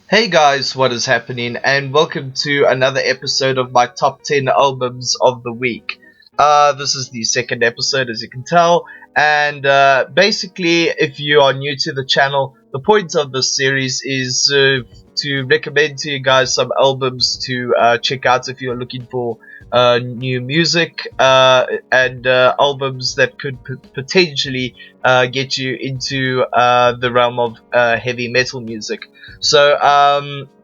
Hey guys, what is happening? And welcome to another episode of my top 10 albums of the week. This is the second episode, as you can tell, and basically, if you are new to the channel, the point of this series is to recommend to you guys some albums to check out if you're looking for new music and albums that could potentially get you into the realm of heavy metal music. So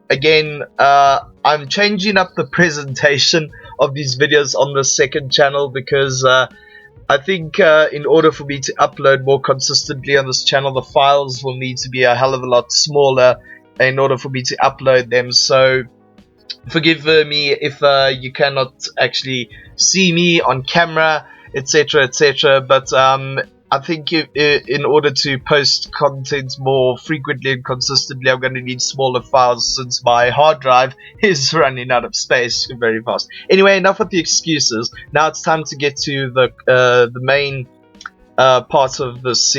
again, I'm changing up the presentation of these videos on the second channel because I think in order for me to upload more consistently on this channel, the files will need to be a hell of a lot smaller in order for me to upload them. So forgive me if you cannot actually see me on camera, etc., etc. But I think in order to post content more frequently and consistently, I'm going to need smaller files since my hard drive is running out of space very fast. Anyway, enough with the excuses. Now it's time to get to the main part of this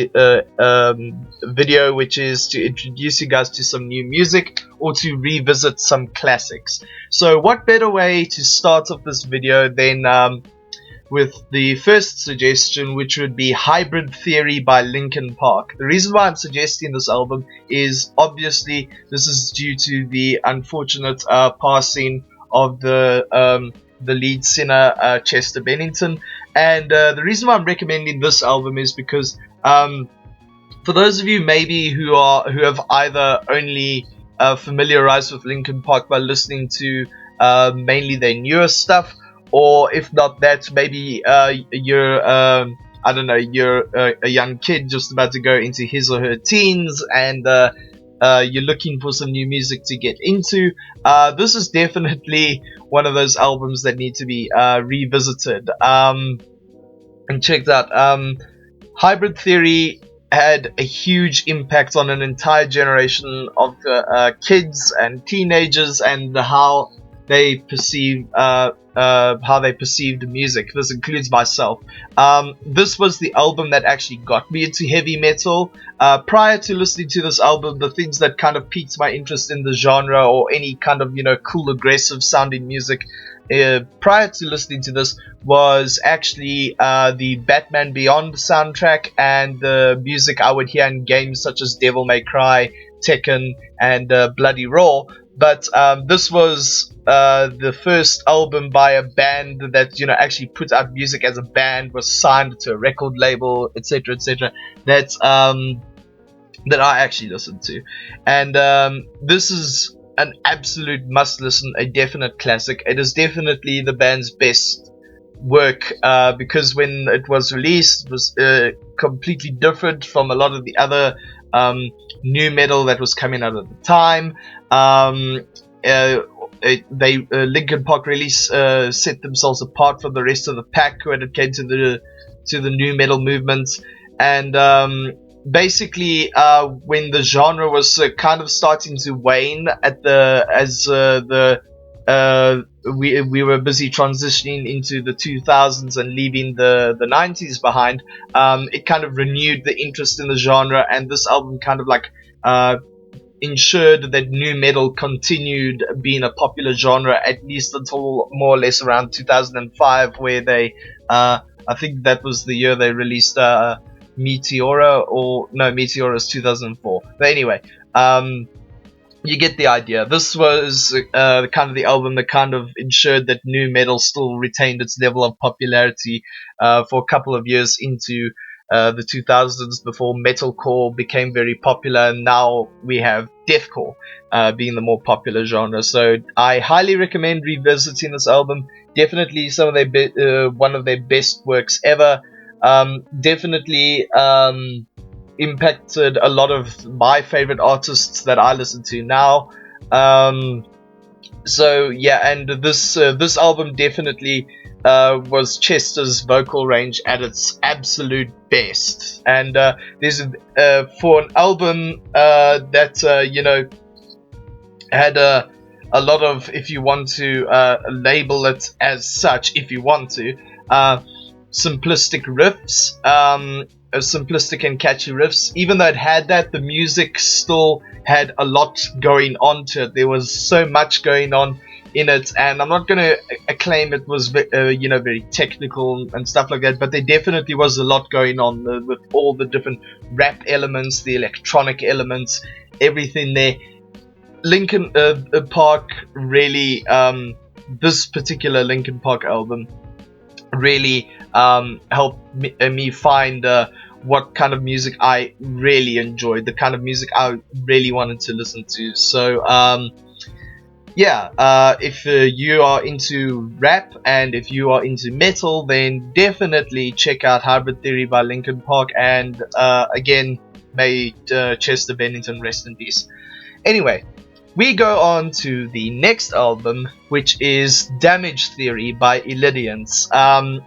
video, which is to introduce you guys to some new music or to revisit some classics. So what better way to start off this video than with the first suggestion, which would be Hybrid Theory by Linkin Park. The reason why I'm suggesting this album is obviously this is due to the unfortunate passing of the lead singer Chester Bennington, and the reason why I'm recommending this album is because for those of you maybe who have either only familiarized with Linkin Park by listening to mainly their newer stuff, or if not that, maybe you're I don't know, you're a young kid just about to go into his or her teens, and you're looking for some new music to get into. This is definitely one of those albums that need to be revisited and checked out. Hybrid Theory had a huge impact on an entire generation of kids and teenagers and how they perceive how they perceived music. This includes myself. This was the album that actually got me into heavy metal. Prior to listening to this album, the things that kind of piqued my interest in the genre or any kind of cool aggressive sounding music prior to listening to this was actually the Batman Beyond soundtrack and the music I would hear in games such as Devil May Cry, Tekken, and Bloody Roar. But this was the first album by a band that actually put out music as a band, was signed to a record label, etc., etc. That I actually listened to, and this is an absolute must listen, a definite classic. It is definitely the band's best work because when it was released, it was completely different from a lot of the other new metal that was coming out at the time. Linkin Park really set themselves apart from the rest of the pack when it came to the new metal movement, and basically when the genre was kind of starting to wane we were busy transitioning into the 2000s and leaving the 90s behind, it kind of renewed the interest in the genre, and this album kind of like ensured that new metal continued being a popular genre at least until more or less around 2005, where they I think that was the year they released Meteora, or no, Meteora is 2004. But anyway, you get the idea. This was kind of the album that kind of ensured that new metal still retained its level of popularity for a couple of years into the 2000s, before metalcore became very popular, and now we have deathcore being the more popular genre. So I highly recommend revisiting this album. Definitely some of their one of their best works ever. Definitely impacted a lot of my favorite artists that I listen to now. So yeah, and this album definitely was Chester's vocal range at its absolute best. And there's for an album that had a lot of, if you want to label it as such, if you want to, simplistic riffs, simplistic and catchy riffs. Even though it had that, the music still had a lot going on to it. There was so much going on in it, and I'm not going to claim it was very technical and stuff like that, but there definitely was a lot going on with all the different rap elements, the electronic elements, everything there. Linkin Park really, this particular Linkin Park album really helped me find what kind of music I really enjoyed, the kind of music I really wanted to listen to. So if you are into rap and if you are into metal, then definitely check out Hybrid Theory by Linkin Park, and again, may Chester Bennington rest in peace. Anyway, we go on to the next album, which is Damage Theory by Illidiance.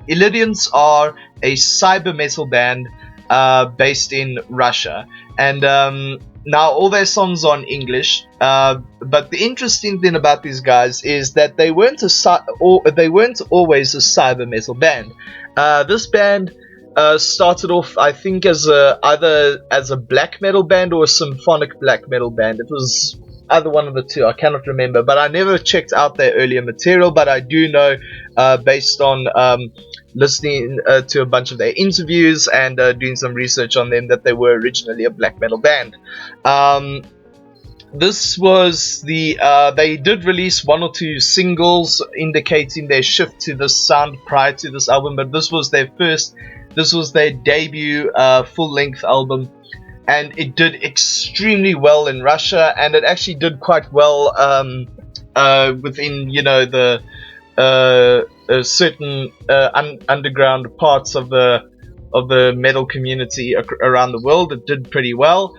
Illidiance are a cyber metal band based in Russia, and now all their songs are in English. But the interesting thing about these guys is that they weren't always a cyber metal band. This band started off, I think, as either as a black metal band or a symphonic black metal band. It was either one of the two, I cannot remember, but I never checked out their earlier material. But I do know, based on listening to a bunch of their interviews and doing some research on them, that they were originally a black metal band. This was they did release one or two singles indicating their shift to this sound prior to this album, but this was their debut full-length album, and it did extremely well in Russia, and it actually did quite well within the certain underground parts of the metal community around the world. It did pretty well.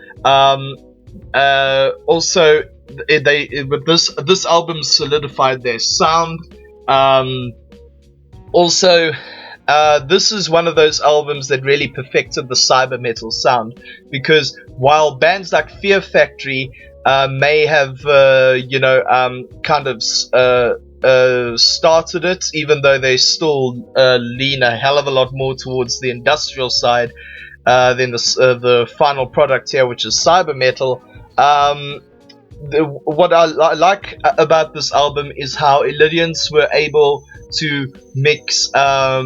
Also, with this album solidified their sound. This is one of those albums that really perfected the cyber metal sound, because while bands like Fear Factory may have started it, even though they still lean a hell of a lot more towards the industrial side than the final product here, which is cyber metal. What I like about this album is how Illidiance were able to mix a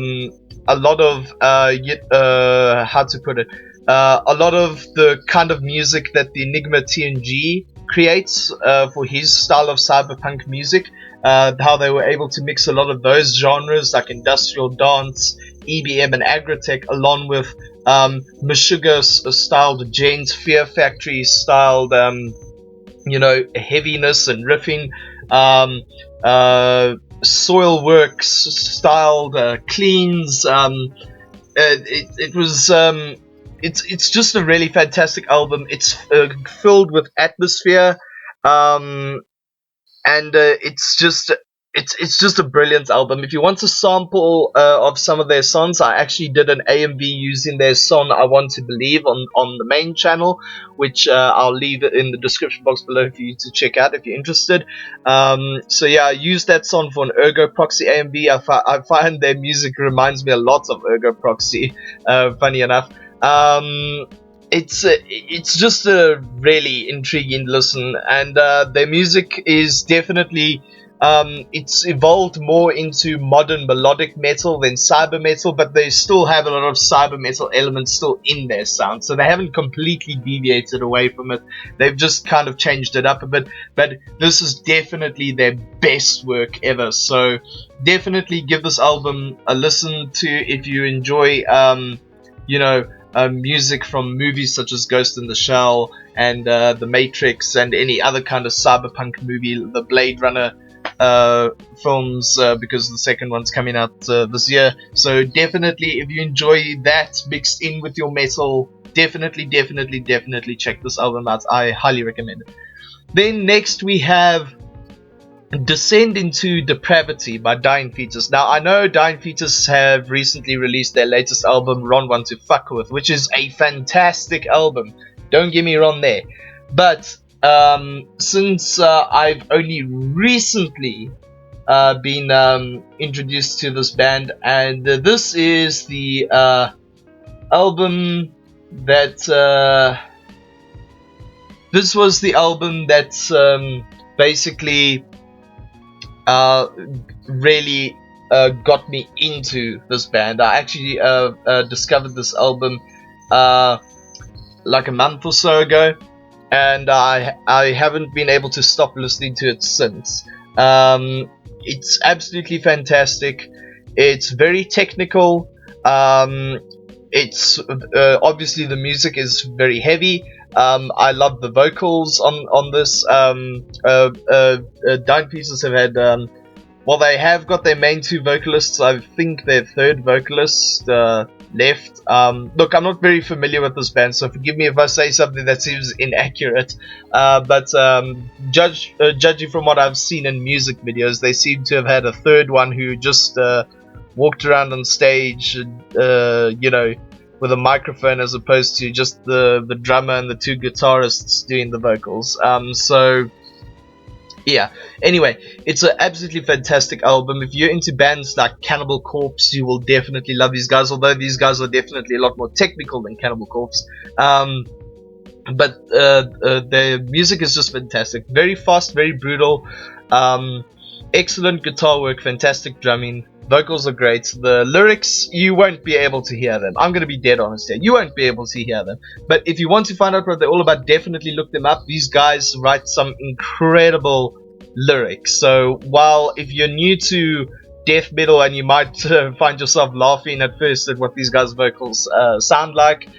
lot of a lot of the kind of music that the Enigma TNG creates for his style of cyberpunk music. How they were able to mix a lot of those genres like industrial dance, EBM, and Agritech, along with Meshuggah styled Jane's Fear Factory styled heaviness and riffing, Soilworks styled cleans. It's just a really fantastic album. It's filled with atmosphere, and it's just a brilliant album. If you want a sample of some of their songs, I actually did an AMV using their song "I Want to Believe" on the main channel, which I'll leave it in the description box below for you to check out if you're interested. I used that song for an Ergo Proxy AMV. I find their music reminds me a lot of Ergo Proxy, funny enough. It's just a really intriguing listen, and their music is definitely it's evolved more into modern melodic metal than cyber metal, but they still have a lot of cyber metal elements still in their sound, so they haven't completely deviated away from it. They've just kind of changed it up a bit, but this is definitely their best work ever. So definitely give this album a listen to if you enjoy music from movies such as Ghost in the Shell and The Matrix and any other kind of cyberpunk movie, the Blade Runner films, because the second one's coming out this year. So definitely, if you enjoy that mixed in with your metal, definitely check this album out. I highly recommend it. Then next we have Descend into Depravity by Dying Fetus. Now, I know Dying Fetus have recently released their latest album, Ron One to Fuck With, which is a fantastic album. Don't get me wrong there. But since I've only recently been introduced to this band, and this is the album that this was the album that basically really got me into this band. I actually discovered this album like a month or so ago, and I haven't been able to stop listening to it since. It's absolutely fantastic. It's very technical. It's obviously the music is very heavy. I love the vocals on this. Dime Pieces have had well, they have got their main two vocalists. I think their third vocalist left. Look, I'm not very familiar with this band, so forgive me if I say something that seems inaccurate. But judging from what I've seen in music videos, they seem to have had a third one who just walked around on stage, you know, with a microphone, as opposed to just the drummer and the two guitarists doing the vocals. So yeah, anyway, it's an absolutely fantastic album. If you're into bands like Cannibal Corpse, you will definitely love these guys, although these guys are definitely a lot more technical than Cannibal Corpse. But their music is just fantastic. Very fast, very brutal. Excellent guitar work, fantastic drumming. Vocals are great. The lyrics, you won't be able to hear them. I'm going to be dead honest here. You won't be able to hear them. But if you want to find out what they're all about, definitely look them up. These guys write some incredible lyrics. So while if you're new to death metal and you might find yourself laughing at first at what these guys' vocals sound like,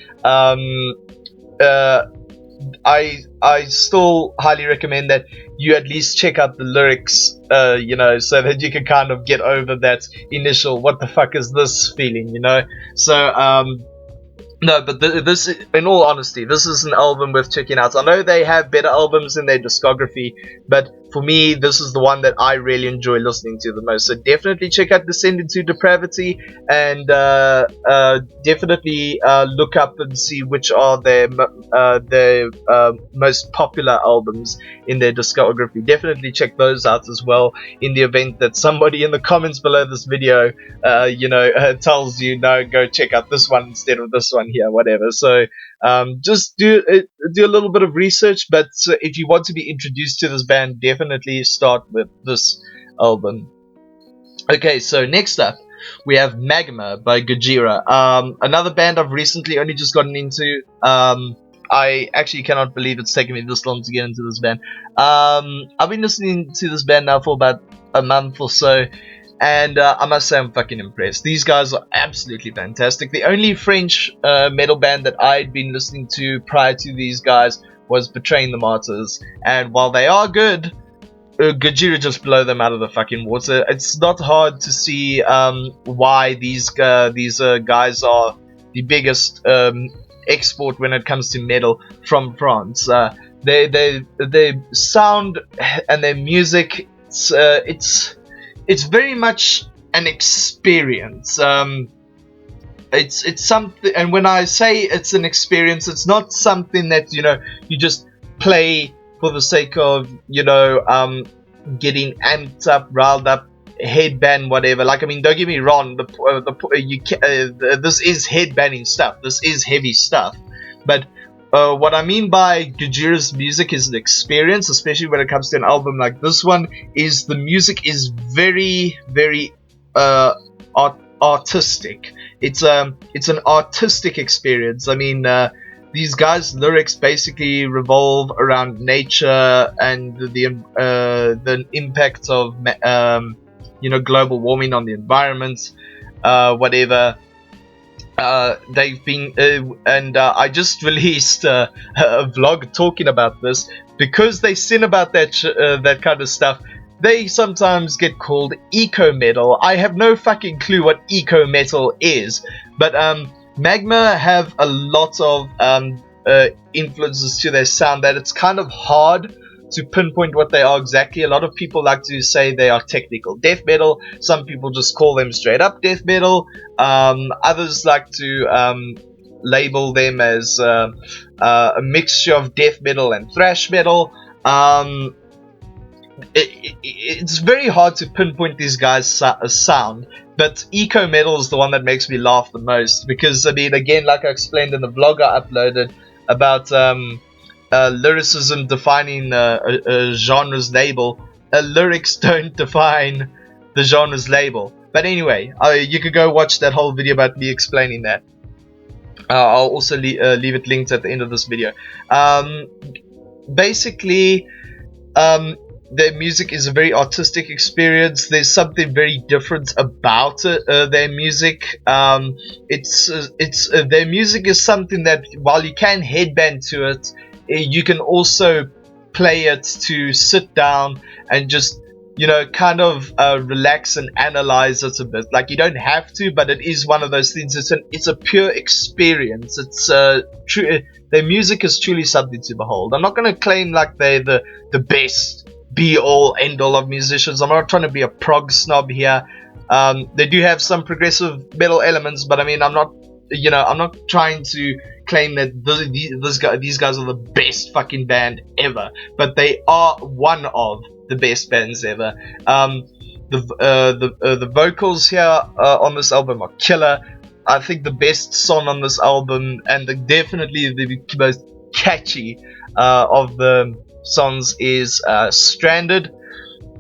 I still highly recommend that you at least check out the lyrics, you know, so that you can kind of get over that initial what the fuck is this feeling, you know. So no, but this, in all honesty, this is an album worth checking out. I know they have better albums in their discography, but for me, this is the one that I really enjoy listening to the most. So definitely check out Descend into Depravity, and definitely look up and see which are their most popular albums in their discography. Definitely check those out as well, in the event that somebody in the comments below this video, you know, tells you, no, go check out this one instead of this one here, whatever. So just do a little bit of research, but if you want to be introduced to this band, definitely start with this album. Okay, so next up we have Magma by Gojira, another band I've recently only just gotten into. I actually cannot believe it's taken me this long to get into this band. I've been listening to this band now for about a month or so, and I must say I'm fucking impressed. These guys are absolutely fantastic. The only French metal band that I'd been listening to prior to these guys was Betraying the Martyrs, and while they are good, Gojira just blow them out of the fucking water. It's not hard to see why these guys are the biggest export when it comes to metal from France. Their sound and their music, it's very much an experience. It's something, and when I say it's an experience, it's not something that, you know, you just play for the sake of, you know, getting amped up, riled up, headband, whatever. Like, I mean, don't get me wrong, this is headbanging stuff, this is heavy stuff, but what I mean by Gojira's music is an experience, especially when it comes to an album like this one, is the music is very, very artistic. It's an artistic experience. I mean, these guys' lyrics basically revolve around nature and the impact of you know, global warming on the environment, whatever. They've been and I just released a vlog talking about this, because they sin about that kind of stuff. They sometimes get called eco metal. I have no fucking clue what eco metal is, but Magma have a lot of influences to their sound that it's kind of hard to pinpoint what they are exactly. A lot of people like to say they are technical death metal. Some people just call them straight up death metal. Others like to label them as a mixture of death metal and thrash metal. It's very hard to pinpoint these guys' sound, But eco metal is the one that makes me laugh the most, because I mean, again, like I explained in the vlog I uploaded about lyricism defining a genre's label, lyrics don't define the genre's label. But anyway, you could go watch that whole video about me explaining that. I'll also leave it linked at the end of this video. Basically, their music is a very artistic experience. There's something very different about their music. It's their music is something that, while you can headband to it, you can also play it to sit down and just, you know, kind of relax and analyze it a bit. Like, you don't have to, but it is one of those things. It's a pure experience. It's true. Their music is truly something to behold. I'm not going to claim like they're the best, be all end all of musicians. I'm not trying to be a prog snob here. They do have some progressive metal elements, but I mean, I'm not trying to claim that these guys are the best fucking band ever, but they are one of the best bands ever. The vocals here on this album are killer. I think the best song on this album, and definitely the most catchy of the songs, is Stranded,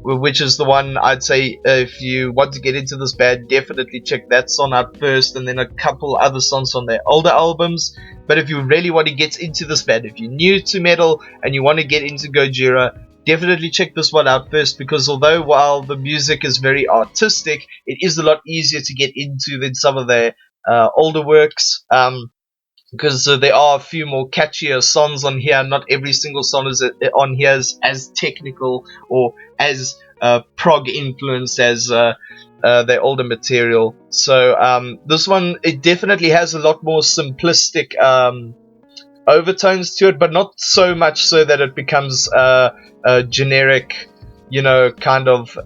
which is the one I'd say if you want to get into this band, definitely check that song out first, and then a couple other songs on their older albums. But if you really want to get into this band, if you're new to metal and you want to get into Gojira, definitely check this one out first, because although while the music is very artistic, it is a lot easier to get into than some of their older works. Because there are a few more catchier songs on here. Not every single song is on here is as technical or as prog influenced as their older material. So this one, it definitely has a lot more simplistic overtones to it, but not so much so that it becomes a generic, you know, kind of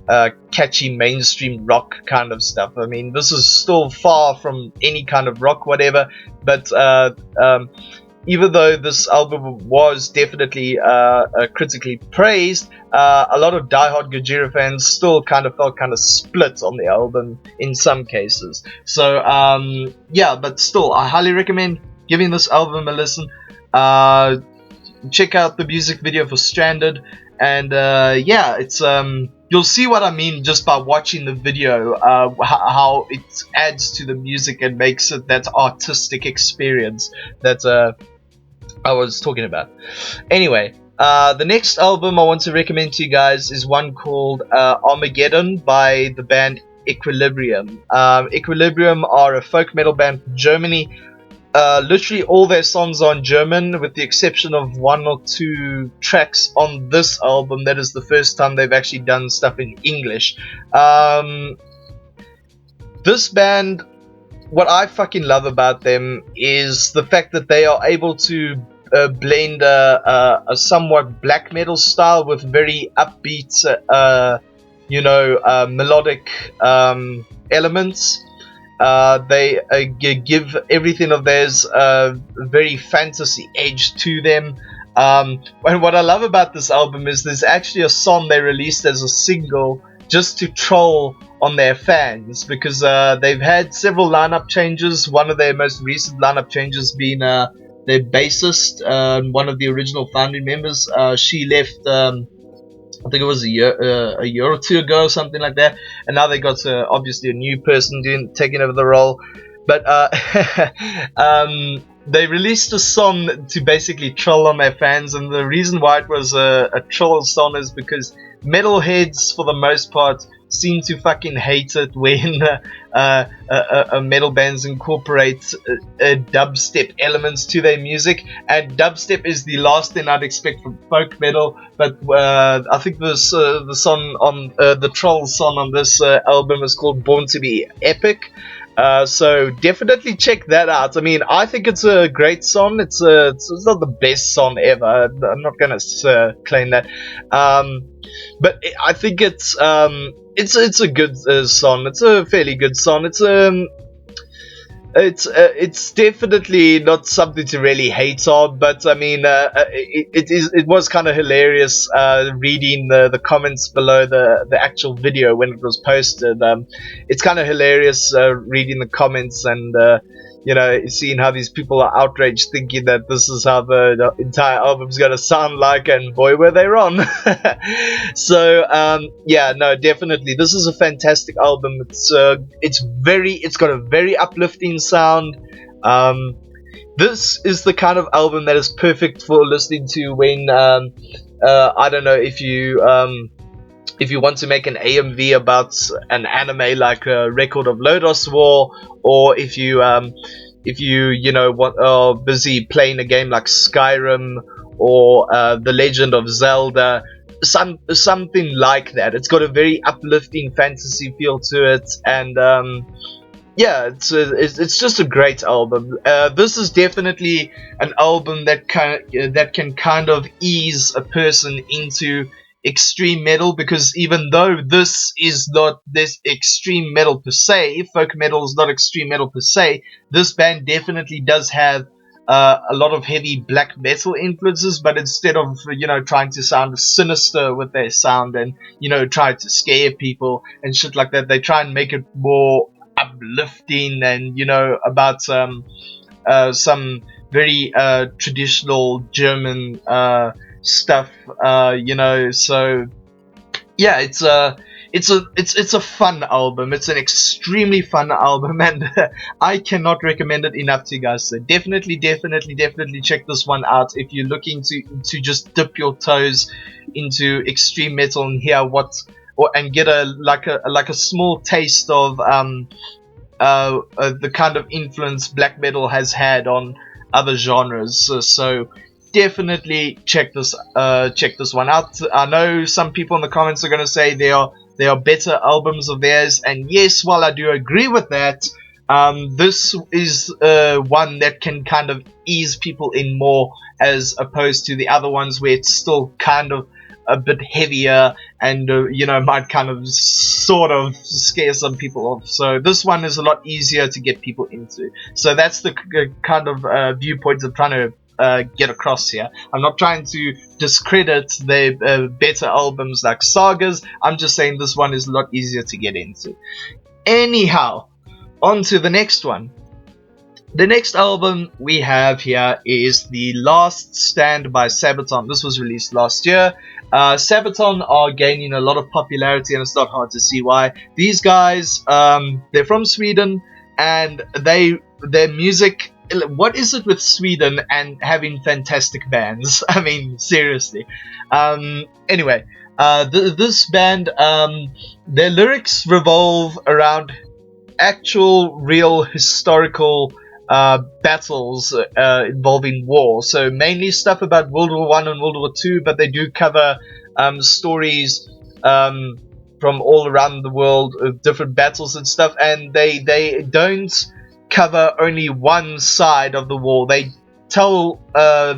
catchy mainstream rock kind of stuff. I mean, this is still far from any kind of rock whatever, but even though this album was definitely critically praised, a lot of diehard Gojira fans still kind of felt kind of split on the album in some cases. So yeah, but still, I highly recommend giving this album a listen. Check out the music video for Stranded, and yeah, it's you'll see what I mean just by watching the video, how it adds to the music and makes it that artistic experience that I was talking about. Anyway, the next album I want to recommend to you guys is one called Armageddon by the band Equilibrium. Equilibrium are a folk metal band from Germany. Literally all their songs are in German, with the exception of one or two tracks on this album. That is the first time they've actually done stuff in English. This band, what I fucking love about them is the fact that they are able to blend a somewhat black metal style with very upbeat, melodic elements. They give everything of theirs a very fantasy edge to them. And what I love about this album is there's actually a song they released as a single just to troll on their fans, because they've had several lineup changes. One of their most recent lineup changes being their bassist, one of the original founding members. She left, I think it was a year or two ago, or something like that, and now they got obviously a new person taking over the role. But they released a song to basically troll on their fans, and the reason why it was a troll song is because metalheads, for the most part, seem to fucking hate it when a metal bands incorporate dubstep elements to their music, and dubstep is the last thing I'd expect from folk metal. But I think this the song on the troll song on this album is called Born to Be Epic. So definitely check that out. I mean, I think it's a great song. It's not the best song ever. I'm not gonna claim that. But I think it's a good song. It's a fairly good song. It's definitely not something to really hate on, but I mean, it was kind of hilarious reading the comments below the actual video when it was posted. It's kind of hilarious reading the comments and seeing how these people are outraged, thinking that this is how the entire album's gonna sound like, and boy, were they wrong. So yeah, no, definitely, this is a fantastic album. It's got a very uplifting sound. Um, this is the kind of album that is perfect for listening to when I don't know if you want to make an AMV about an anime like a Record of Lodoss War, or if you know want are busy playing a game like Skyrim or The Legend of Zelda, something like that. It's got a very uplifting fantasy feel to it, and yeah, it's just a great album. This is definitely an album that can kind of ease a person into extreme metal, because even though this is not this extreme metal per se, folk metal is not extreme metal per se, this band definitely does have a lot of heavy black metal influences, but instead of trying to sound sinister with their sound and try to scare people and shit like that, they try and make it more uplifting and about some very traditional German stuff, so yeah, it's a fun album. It's an extremely fun album, and I cannot recommend it enough to you guys. So definitely check this one out if you're looking to just dip your toes into extreme metal and hear and get a small taste of the kind of influence black metal has had on other genres. So definitely check this one out. I know some people in the comments are going to say there are better albums of theirs, and yes, while I do agree with that, this is one that can kind of ease people in more, as opposed to the other ones where it's still kind of a bit heavier and might kind of sort of scare some people off. So this one is a lot easier to get people into. So that's the kind of viewpoints I'm trying to get across here. I'm not trying to discredit the better albums like Sagas. I'm just saying this one is a lot easier to get into. Anyhow, on to the next one. The next album we have here is The Last Stand by Sabaton. This was released last year. Sabaton are gaining a lot of popularity, and it's not hard to see why. These guys, they're from Sweden, and their music. What is it with Sweden and having fantastic bands? I mean, seriously. Anyway, this band, their lyrics revolve around actual, real, historical battles involving war. So mainly stuff about World War One and World War Two, but they do cover stories from all around the world, different battles and stuff. And they don't cover only one side of the war. They tell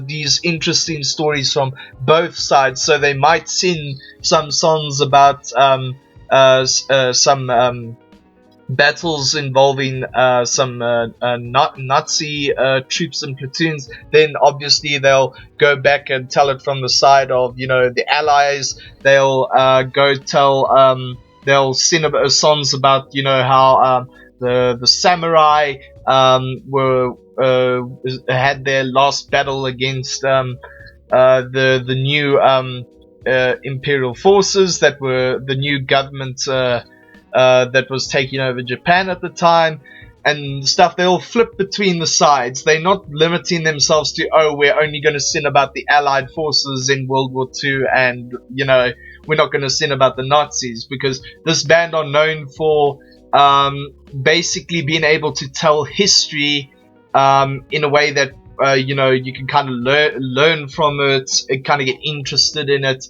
these interesting stories from both sides. So they might sing some songs about some battles involving some Nazi troops and platoons. Then obviously they'll go back and tell it from the side of the Allies. They'll go tell they'll sing songs about how the samurai were had their last battle against the new imperial forces that were the new government that was taking over Japan at the time and stuff. They all flip between the sides. They're not limiting themselves to, oh, we're only going to sing about the Allied forces in World War II, and we're not going to sing about the Nazis, because this band are known for basically being able to tell history in a way that you can kind of learn from it and kind of get interested in it.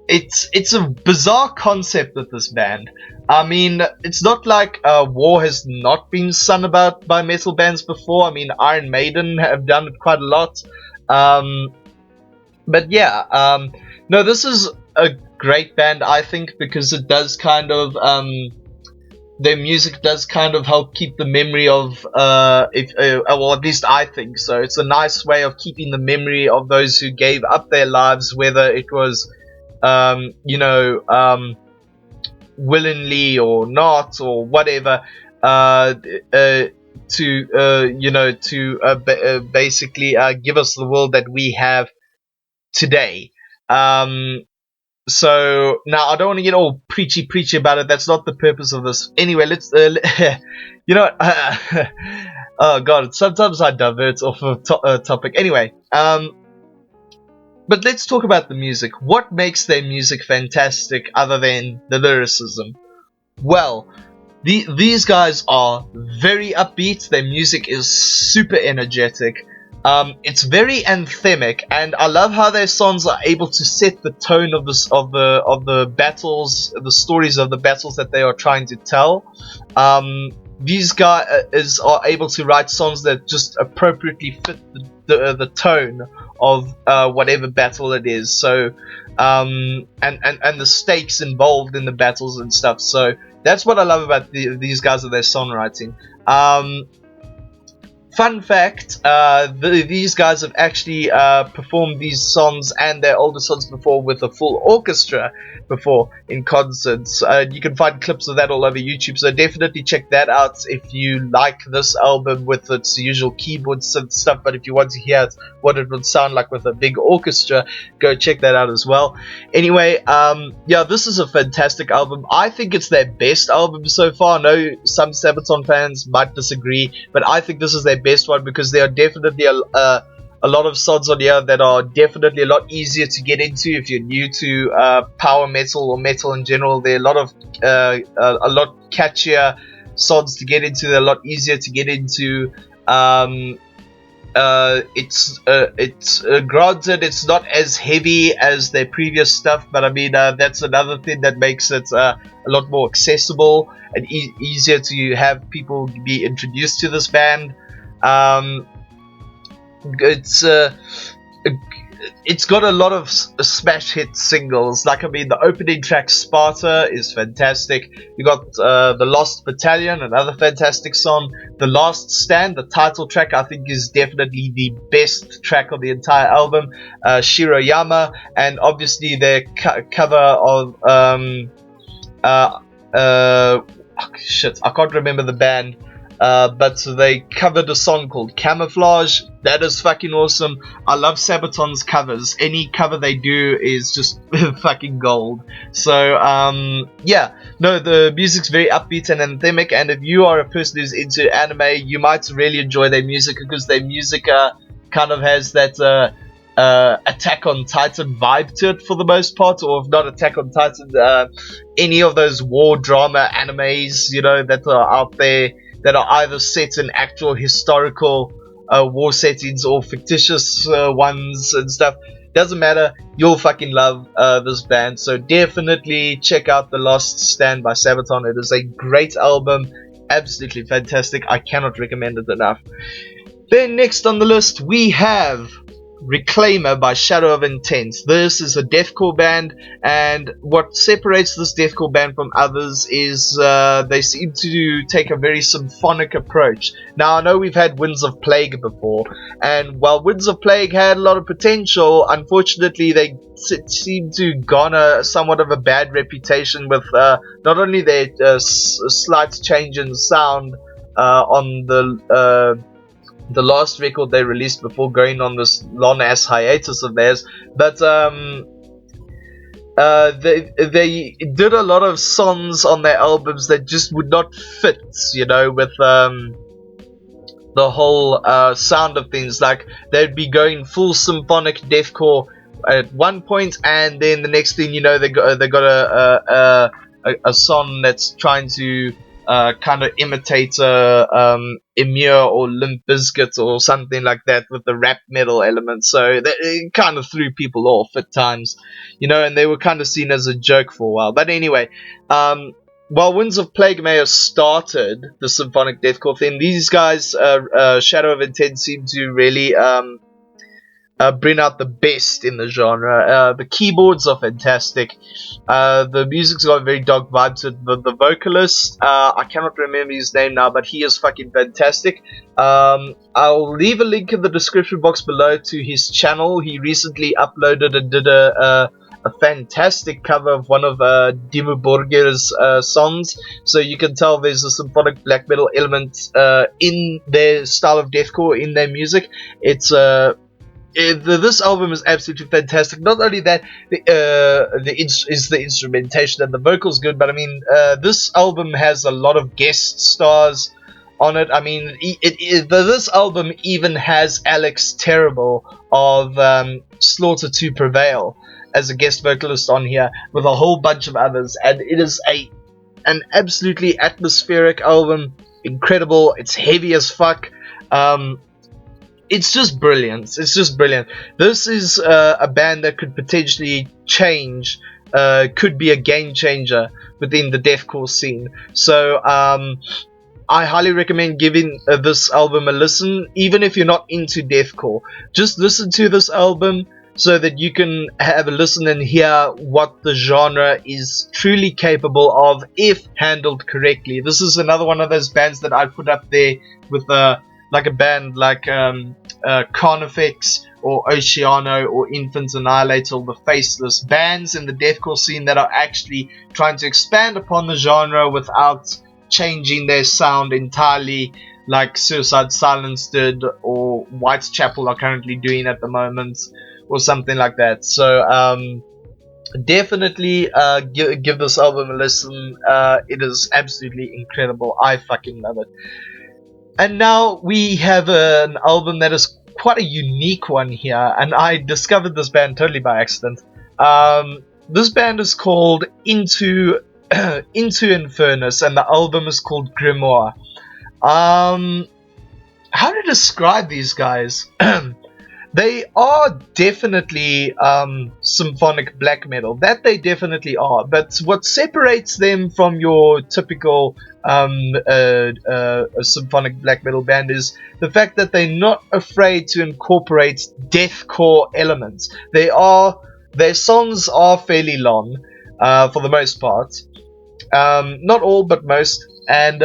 It's a bizarre concept with this band. I mean, it's not like war has not been sung about by metal bands before. I mean, Iron Maiden have done it quite a lot. But yeah, no, this is a great band, I think, because it does kind of their music does kind of help keep the memory of, well, at least I think so. It's a nice way of keeping the memory of those who gave up their lives, whether it was, willingly or not, or whatever, to basically give us the world that we have today. So now I don't want to get all preachy about it. That's not the purpose of this. Anyway, let's you know what? Oh god, sometimes I divert off of topic. Anyway, but let's talk about the music. What makes their music fantastic other than the lyricism? Well, these guys are very upbeat. Their music is super energetic. It's very anthemic, and I love how their songs are able to set the tone of the battles, the stories of the battles that they are trying to tell. These guys are able to write songs that just appropriately fit the tone of whatever battle it is. So, and the stakes involved in the battles and stuff. So that's what I love about these guys and their songwriting. Fun fact, these guys have actually performed these songs and their older songs before with a full orchestra before in concerts. You can find clips of that all over YouTube, so definitely check that out if you like this album with its usual keyboards and stuff. But if you want to hear what it would sound like with a big orchestra, go check that out as well. Anyway, yeah, this is a fantastic album. I think it's their best album so far. I know some Sabaton fans might disagree, but I think this is their best one because there are definitely a lot of songs on here that are definitely a lot easier to get into if you're new to power metal or metal in general. There are a lot catchier songs to get into. They're a lot easier to get into. It's granted it's not as heavy as their previous stuff, but I mean that's another thing that makes it a lot more accessible and easier to have people be introduced to this band. It's got a lot of smash hit singles. Like, I mean, the opening track Sparta is fantastic. You got The Lost Battalion, another fantastic song. The Last Stand, the title track, I think is definitely the best track of the entire album. Shiroyama, and obviously their cover of shit, I can't remember the band. But they covered a song called Camouflage. That is fucking awesome. I love Sabaton's covers. Any cover they do is just fucking gold. So, yeah. No, the music's very upbeat and anthemic, and if you are a person who's into anime, you might really enjoy their music because their music kind of has that Attack on Titan vibe to it for the most part, or if not Attack on Titan, any of those war drama animes, you know, that are out there, that are either set in actual historical war settings or fictitious ones and stuff. Doesn't matter, you'll fucking love this band. So definitely check out The Lost Stand by Sabaton. It is a great album, absolutely fantastic. I cannot recommend it enough. Then next on the list we have Reclaimer by Shadow of Intent. This is a deathcore band, and what separates this deathcore band from others is they seem to take a very symphonic approach. Now, I know we've had Winds of Plague before, and while Winds of Plague had a lot of potential, unfortunately they seem to garner somewhat of a bad reputation with not only their slight change in sound on the last record they released before going on this long-ass hiatus of theirs, but they did a lot of songs on their albums that just would not fit, you know, with the whole sound of things. Like, they'd be going full symphonic deathcore at one point, and then the next thing you know, they got a song that's trying to kind of imitate Emir or Limp Bizkit or something like that with the rap metal element. So it kind of threw people off at times, you know, and they were kind of seen as a joke for a while. But anyway, while Winds of Plague may have started the symphonic deathcore thing, these guys, Shadow of Intent, seem to really bring out the best in the genre. The keyboards are fantastic. The music's got a very dark vibe to it. The vocalist, I cannot remember his name now, but he is fucking fantastic. I'll leave a link in the description box below to his channel. He recently uploaded and did a fantastic cover of one of Dimmu Borgir's songs, so you can tell there's a symphonic black metal element in their style of deathcore, in their music. This album is absolutely fantastic. Not only that, the instrumentation and the vocals good, but I mean, this album has a lot of guest stars on it. I mean, this album even has Alex Terrible of Slaughter to Prevail as a guest vocalist on here, with a whole bunch of others, and it is an absolutely atmospheric album. Incredible. It's heavy as fuck. It's just brilliant. It's just brilliant. This is a band that could potentially change, could be a game changer within the deathcore scene. So I highly recommend giving this album a listen, even if you're not into deathcore. Just listen to this album so that you can have a listen and hear what the genre is truly capable of if handled correctly. This is another one of those bands that I put up there with like a band like Carnifex or Oceano or Infant Annihilator, or the Faceless bands in the deathcore scene that are actually trying to expand upon the genre without changing their sound entirely, like Suicide Silence did, or Whitechapel are currently doing at the moment, or something like that. So definitely give this album a listen. It is absolutely incredible. I fucking love it. And now we have an album that is quite a unique one here, and I discovered this band totally by accident. This band is called Into Infernus, and the album is called Grimoire. How to describe these guys? They are definitely symphonic black metal. That they definitely are. But what separates them from your typical symphonic black metal band is the fact that they're not afraid to incorporate deathcore elements. Their songs are fairly long, for the most part. Not all, but most. And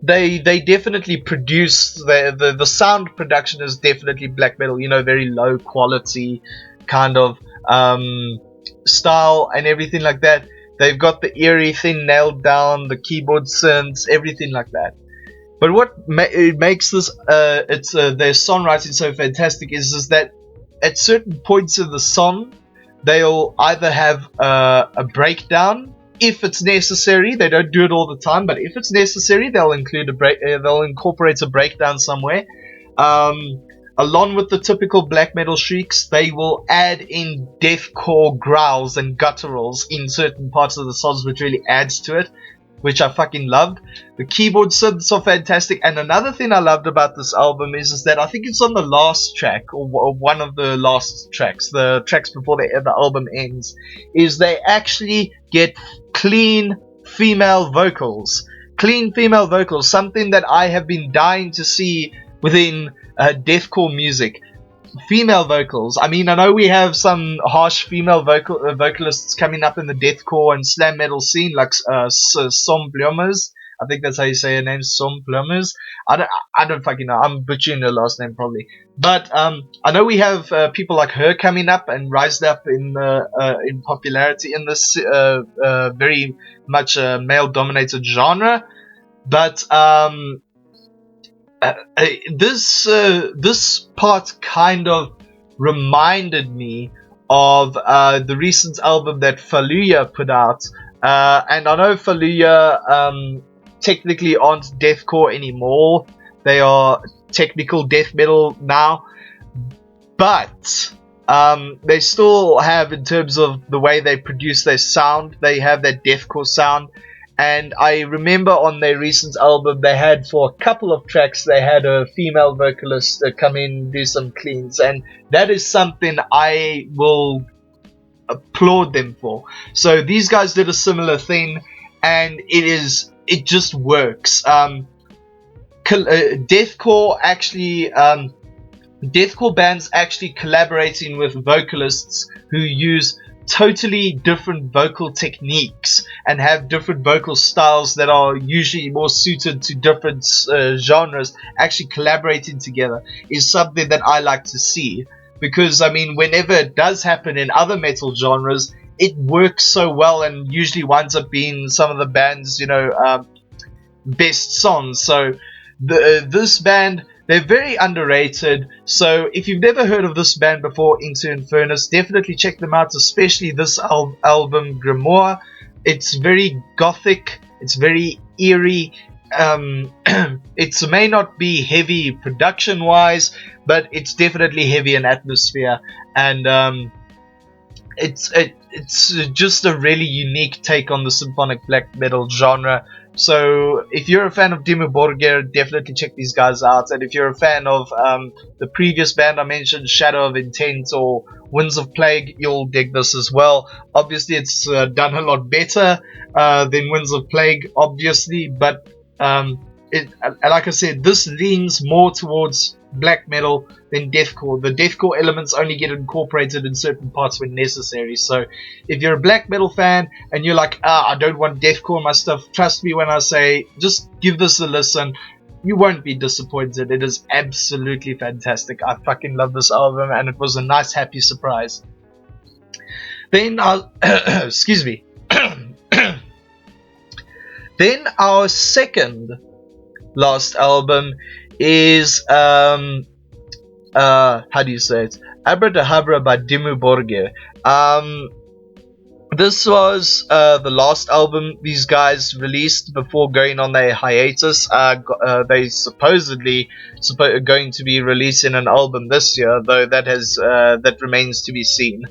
they definitely produce the sound production is definitely black metal, you know, very low quality kind of style and everything like that. They've got the eerie thing nailed down, the keyboard synths, everything like that. But what makes this their songwriting so fantastic is that at certain points in the song they'll either have a breakdown. If it's necessary, they don't do it all the time, but if it's necessary, they'll incorporate a breakdown somewhere. Along with the typical black metal shrieks, they will add in deathcore growls and gutturals in certain parts of the songs, which really adds to it, which I fucking loved. The keyboard synths are fantastic, and another thing I loved about this album is that I think it's on the last track, or one of the last tracks, the tracks before the album ends, is they actually get clean female vocals. Clean female vocals, something that I have been dying to see within deathcore music. Female vocals. I mean, I know we have some harsh female vocalists coming up in the deathcore and slam metal scene, like Som Blomers. I think that's how you say her name, Som Blomers. I don't fucking know. I'm butchering her last name probably. But I know we have people like her coming up and rised up in popularity in this very much male-dominated genre. But this part kind of reminded me of the recent album that Fallujah put out, and I know Fallujah technically aren't deathcore anymore. They are technical death metal now, but they still have, in terms of the way they produce their sound, they have that deathcore sound. And I remember on their recent album, they had, for a couple of tracks, they had a female vocalist come in and do some cleans. And that is something I will applaud them for. So these guys did a similar thing, and it just works. Deathcore actually deathcore bands actually collaborating with vocalists who use totally different vocal techniques and have different vocal styles that are usually more suited to different genres, actually collaborating together is something that I like to see. Because, I mean, whenever it does happen in other metal genres, it works so well and usually winds up being some of the band's, best songs. So this band, they're very underrated. So if you've never heard of this band before, Into Infernus, definitely check them out, especially this album Grimoire. It's very gothic, it's very eerie. It may not be heavy production wise, but it's definitely heavy in atmosphere, and it's just a really unique take on the symphonic black metal genre. So if you're a fan of Dimmu Borgir, definitely check these guys out. And if you're a fan of the previous band I mentioned, Shadow of Intent or Winds of Plague, you'll dig this as well. Obviously, it's done a lot better than Winds of Plague, obviously, but like I said, this leans more towards black metal than deathcore. The deathcore elements only get incorporated in certain parts when necessary. So if you're a black metal fan and you're like, I don't want deathcore in my stuff, trust me when I say just give this a listen. You won't be disappointed. It is absolutely fantastic. I fucking love this album, and it was a nice happy surprise. Then excuse me. Then our second last album is how do you say it? Abradahabra by Dimmu Borgir. This was the last album these guys released before going on their hiatus. They supposedly going to be releasing an album this year, though that remains to be seen.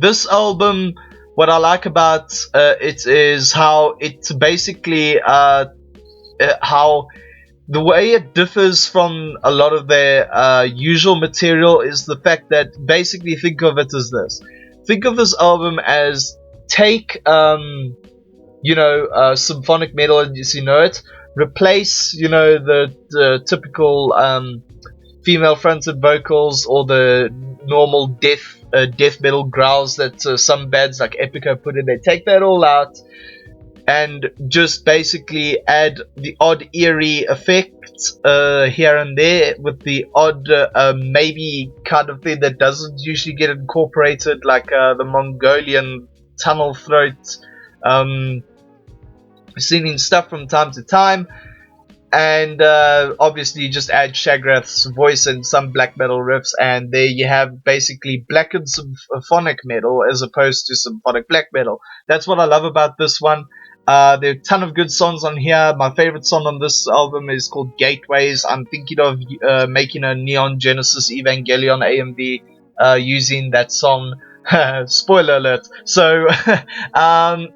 This album, what I like about it is how it basically how the way it differs from a lot of their usual material is the fact that basically think of it as this. Think of this album as take symphonic metal as you know it, replace the typical female fronted vocals or the normal death metal growls that some bands like Epica put in. They take that all out and just basically add the odd eerie effect here and there with the odd maybe kind of thing that doesn't usually get incorporated, like the Mongolian tunnel throat singing stuff from time to time. And obviously just add Shagrath's voice and some black metal riffs, and there you have basically blackened symphonic metal as opposed to symphonic black metal. That's what I love about this one. There are a ton of good songs on here. My favorite song on this album is called Gateways. I'm thinking of making a Neon Genesis Evangelion AMV using that song. Spoiler alert. So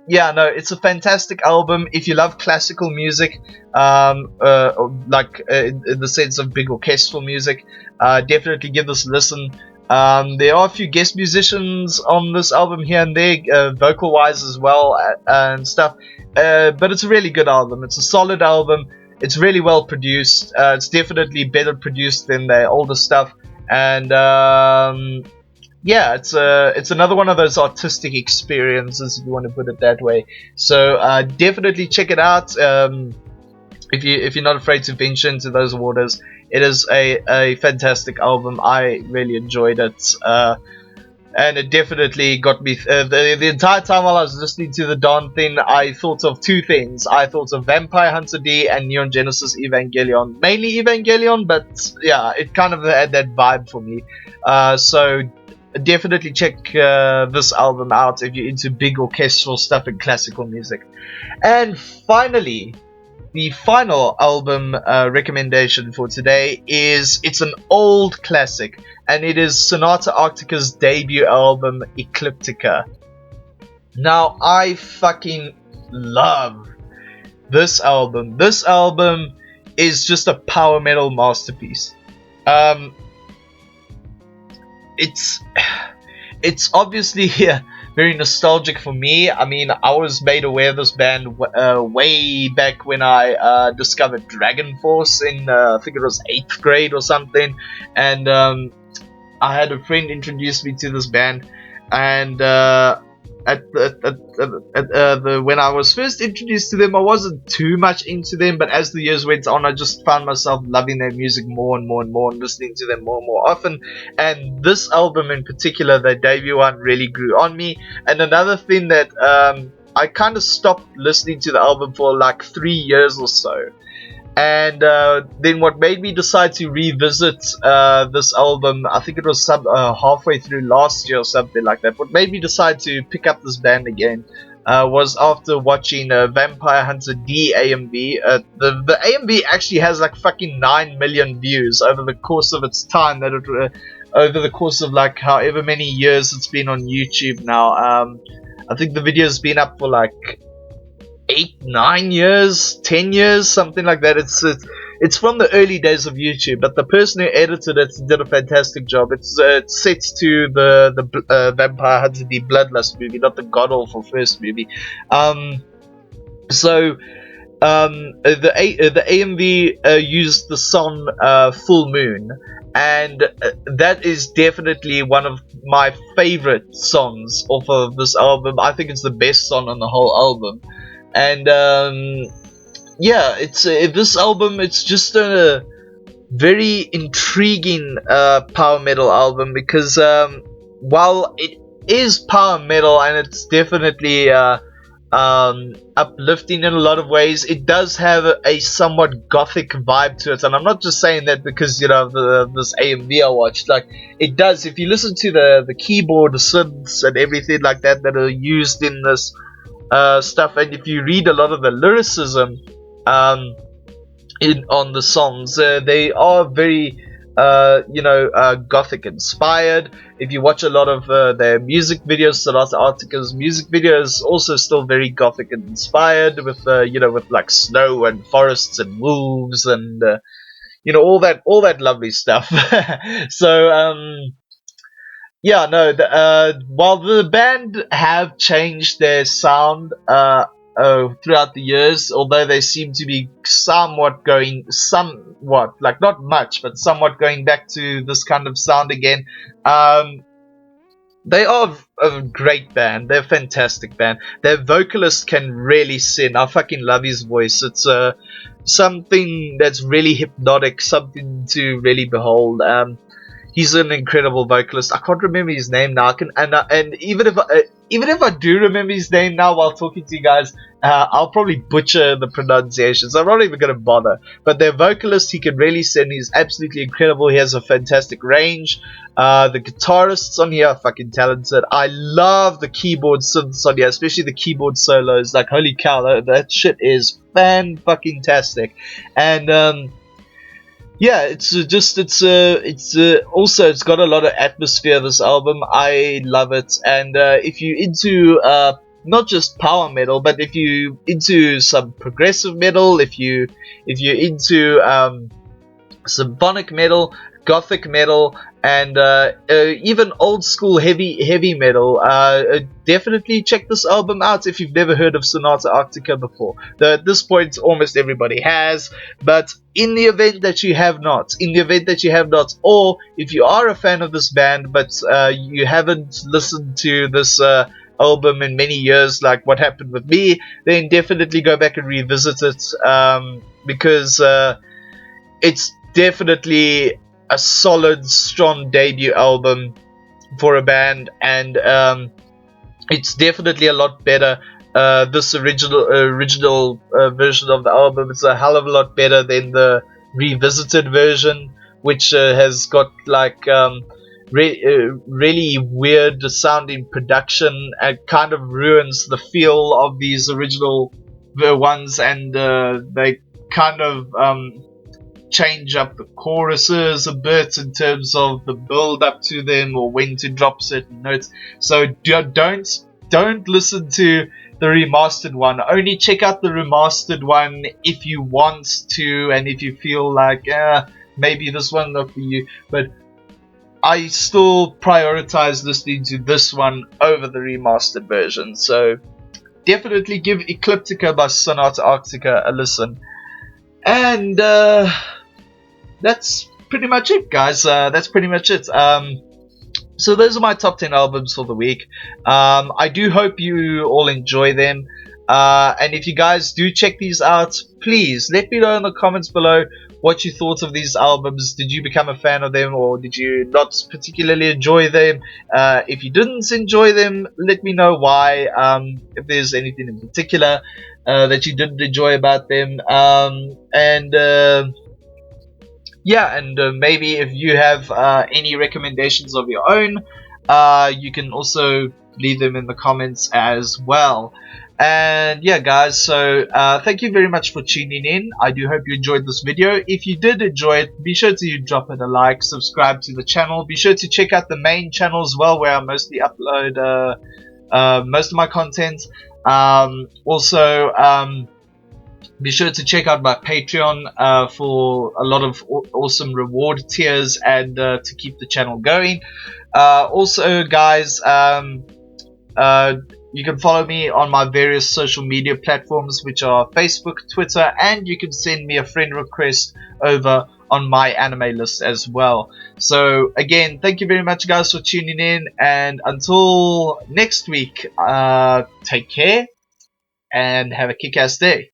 it's a fantastic album. If you love classical music, in the sense of big orchestral music, definitely give this a listen. There are a few guest musicians on this album here and there, vocal wise as well, and stuff, but it's a really good album. It's a solid album. It's really well produced. It's definitely better produced than their older stuff, and it's another one of those artistic experiences, if you want to put it that way. So definitely check it out. If you're not afraid to venture into those waters, it is a fantastic album. I really enjoyed it, and it definitely got me. The entire time while I was listening to the Dawn thing, I thought of two things. I thought of Vampire Hunter D and Neon Genesis Evangelion, mainly Evangelion, but yeah, it kind of had that vibe for me. So definitely check this album out if you're into big orchestral stuff and classical music. And finally, the final album recommendation for today it's an old classic, and it is Sonata Arctica's debut album, Ecliptica. Now, I fucking love this album. This album is just a power metal masterpiece. It's obviously very nostalgic for me. I mean, I was made aware of this band way back when I discovered Dragon Force in I think it was 8th grade or something, and I had a friend introduce me to this band, and when I was first introduced to them, I wasn't too much into them, but as the years went on, I just found myself loving their music more and more and more, and listening to them more and more often. And this album in particular, their debut one, really grew on me. And another thing that I kind of stopped listening to the album for like 3 years or so. And then what made me decide to revisit this album, I think it was halfway through last year or something like that, what made me decide to pick up this band again was after watching Vampire Hunter D AMV. The AMV actually has like fucking 9 million views over the course of its time, over the course of like however many years it's been on YouTube now. I think the video's been up for like 8, 9 years, 10 years, something like that. It's from the early days of YouTube, but the person who edited it did a fantastic job. It's set to the Vampire Hunter D Bloodlust movie, not the god awful first movie. The AMV used the song Full Moon, and that is definitely one of my favorite songs off of this album. I think it's the best song on the whole album. And yeah, it's this album. It's just a very intriguing power metal album, because while it is power metal and it's definitely uplifting in a lot of ways, it does have a somewhat gothic vibe to it. And I'm not just saying that because, you know, this AMV I watched. Like, it does. If you listen to the keyboard, the synths and everything like that that are used in this stuff, and if you read a lot of the lyricism on the songs, they are very gothic inspired. If you watch a lot of their music videos, Sonata Arctica's music video is also still very gothic and inspired, with with like snow and forests and wolves and all that lovely stuff. So yeah, no. While the band have changed their sound throughout the years, although they seem to be somewhat, like not much, but somewhat going back to this kind of sound again. They are a great band. They're a fantastic band. Their vocalist can really sing. I fucking love his voice. It's something that's really hypnotic, something to really behold. He's an incredible vocalist. I can't remember his name now. And even if I do remember his name now while talking to you guys, I'll probably butcher the pronunciation, so I'm not even gonna bother. But their vocalist, he can really sing. He's absolutely incredible. He has a fantastic range. The guitarists on here are fucking talented. I love the keyboard synths on here, especially the keyboard solos. Like, holy cow, that shit is fan-fucking-tastic. And yeah, it's got a lot of atmosphere, this album. I love it. And if you're into not just power metal, but if you into some progressive metal, if you're into symphonic metal, gothic metal, and even old school heavy metal, definitely check this album out if you've never heard of Sonata Arctica before. Though at this point almost everybody has, but in the event that you have not, or if you are a fan of this band but you haven't listened to this album in many years, like what happened with me, then definitely go back and revisit it, because it's definitely a solid, strong debut album for a band, and it's definitely a lot better. This original version of the album, it's a hell of a lot better than the revisited version, which has got like really weird sounding production and kind of ruins the feel of these original ones, and they kind of change up the choruses a bit in terms of the build up to them or when to drop certain notes. So don't listen to the remastered one. Only check out the remastered one if you want to, and if you feel like maybe this one not for you. But I still prioritize listening to this one over the remastered version. So definitely give Ecliptica by Sonata Arctica a listen. And that's pretty much it, guys. That's pretty much it. So those are my top 10 albums for the week. I do hope you all enjoy them. And if you guys do check these out, please let me know in the comments below what you thought of these albums. Did you become a fan of them, or did you not particularly enjoy them? If you didn't enjoy them, let me know why. If there's anything in particular that you didn't enjoy about them. Yeah, and maybe if you have any recommendations of your own, you can also leave them in the comments as well. And yeah, guys, so thank you very much for tuning in. I do hope you enjoyed this video. If you did enjoy it, be sure to drop it a like, subscribe to the channel. Be sure to check out the main channel as well, where I mostly upload most of my content. Also, be sure to check out my Patreon for a lot of awesome reward tiers and to keep the channel going. Also, guys, you can follow me on my various social media platforms, which are Facebook, Twitter, and you can send me a friend request over on my anime list as well. So again, thank you very much, guys, for tuning in, and until next week, take care and have a kick-ass day.